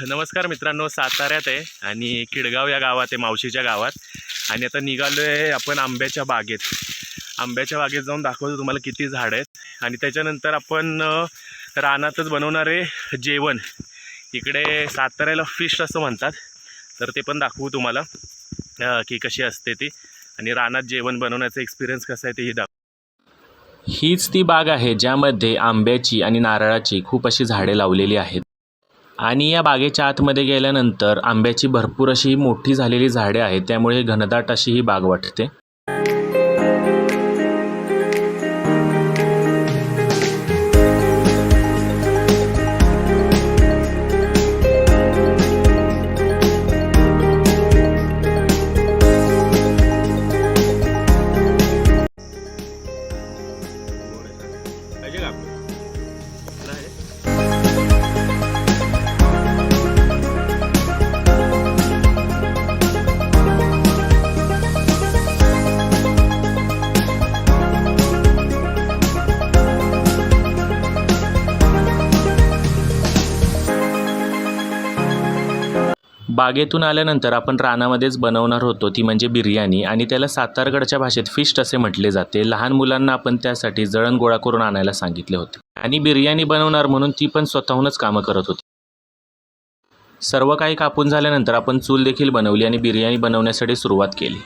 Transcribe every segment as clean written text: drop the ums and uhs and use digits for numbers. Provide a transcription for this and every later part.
नमस्कार मित्रांनो, साताऱ्यात आहे आणि किडगाव या गावात आहे, मावशीच्या गावात. आणि आता निघालो आहे आपण आंब्याच्या बागेत जाऊन दाखवतो तुम्हाला किती झाड आहेत. आणि त्याच्यानंतर आपण रानातच बनवणार आहे जेवण. इकडे साताऱ्याला फिश असं म्हणतात, तर ते पण दाखवू तुम्हाला की कशी असते ती. आणि रानात जेवण बनवण्याचा एक्सपिरियन्स कसा आहे तेही दाखवू. हीच ती बाग आहे ज्यामध्ये आंब्याची आणि नारळाची खूप अशी झाडे लावलेली आहेत. आणि या बागेच्या आतमध्ये गेल्यानंतर आंब्याची भरपूर अशी मोठी झालेली झाडे आहेत, त्यामुळे घनदाट अशी ही बाग वाटते. बागेतून आल्यानंतर आपण रानामध्येच बनवणार होतो ती म्हणजे बिर्याणी, आणि त्याला सातारगडच्या भाषेत फिस्ट असे म्हटले जाते. लहान मुलांना आपण त्यासाठी जळण गोळा करून आणायला सांगितले होते आणि बिर्याणी बनवणार म्हणून ती पण स्वतःहूनच कामं करत होती. सर्व काही कापून झाल्यानंतर आपण चूल देखील बनवली आणि बिर्याणी बनवण्यासाठी सुरुवात केली.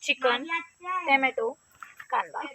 चिकन, टोमॅटो, कांदा.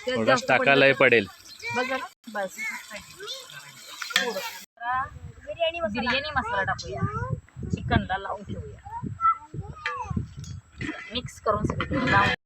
थोडाच टाकायला पडेल. बस बिर्याणी मसाला टाकूया, चिकनला लावून ठेवूया, मिक्स करून सगळं लावून.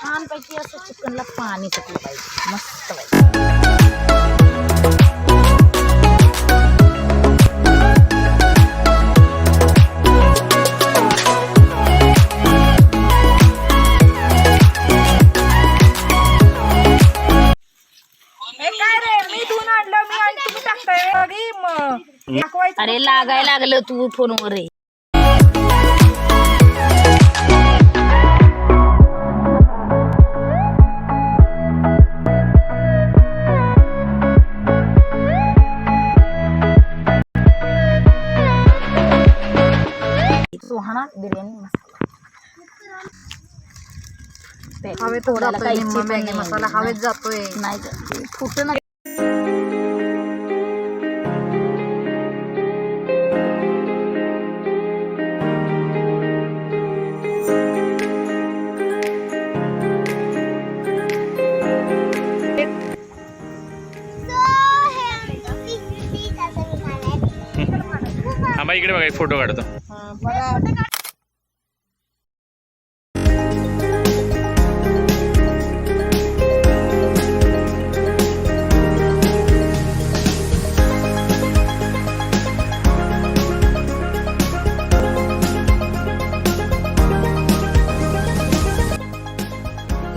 छानपैकी असं चिकनला पाणी सुटलं पाहिजे, मस्त पाहिजे. अरे लागायला लागलं तू फोनवर आहे. सुहाना बिर्याणी मसाला हवे थोडा मसाला हवेत जातोय, नाही फुटणं. थांबा, इकडे बघा, एक फोटो काढतो.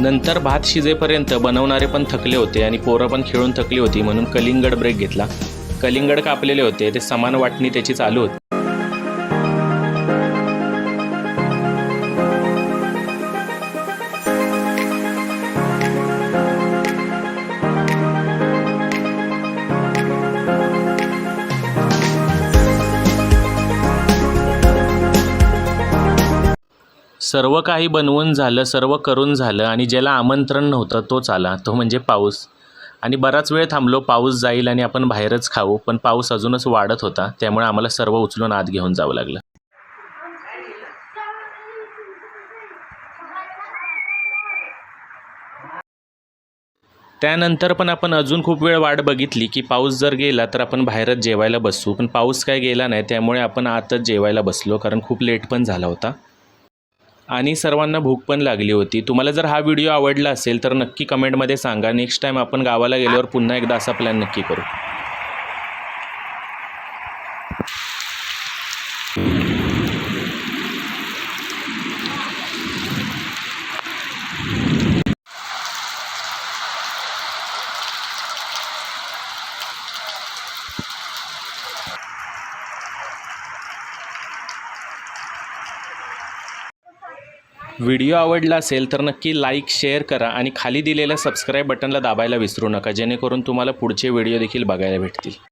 नंतर भात शिजेपर्यंत बनवणारे पण थकले होते आणि पोरं पण खेळून थकली होती, म्हणून कलिंगड ब्रेक घेतला. कलिंगड कापलेले होते, ते समान वाटणी त्याची चालू होती. सर्व काही बनवून झालं, सर्व करून झालं आणि ज्याला आमंत्रण नव्हतं तोच आला, तो म्हणजे पाऊस. आणि बराच वेळ थांबलो, पाऊस जाईल आणि आपण बाहेरच खाऊ, पण पाऊस अजूनच वाढत होता, त्यामुळे आम्हाला सर्व उचलून आत घेऊन जावं लागलं. त्यानंतर पण आपण अजून खूप वेळ वाट बघितली की पाऊस जर गेला तर आपण बाहेरच जेवायला बसू, पण पाऊस काय गेला नाही, त्यामुळे आपण आतच जेवायला बसलो, कारण खूप लेट पण झाला होता आणि सर्वांना भूक पण लागली होती. तुम्हाला जर हा व्हिडिओ आवडला असेल तर नक्की कमेंटमध्ये सांगा. नेक्स्ट टाईम आपण गावाला गेल्यावर पुन्हा एकदा असा प्लॅन नक्की करू. व्हिडिओ आवडला असेल तर नक्की लाईक, शेअर करा आणि खाली दिलेल्या सबस्क्राईब बटनला दाबायला विसरू नका, जेणेकरून तुम्हाला पुढचे व्हिडिओ देखील बघायला भेटतील.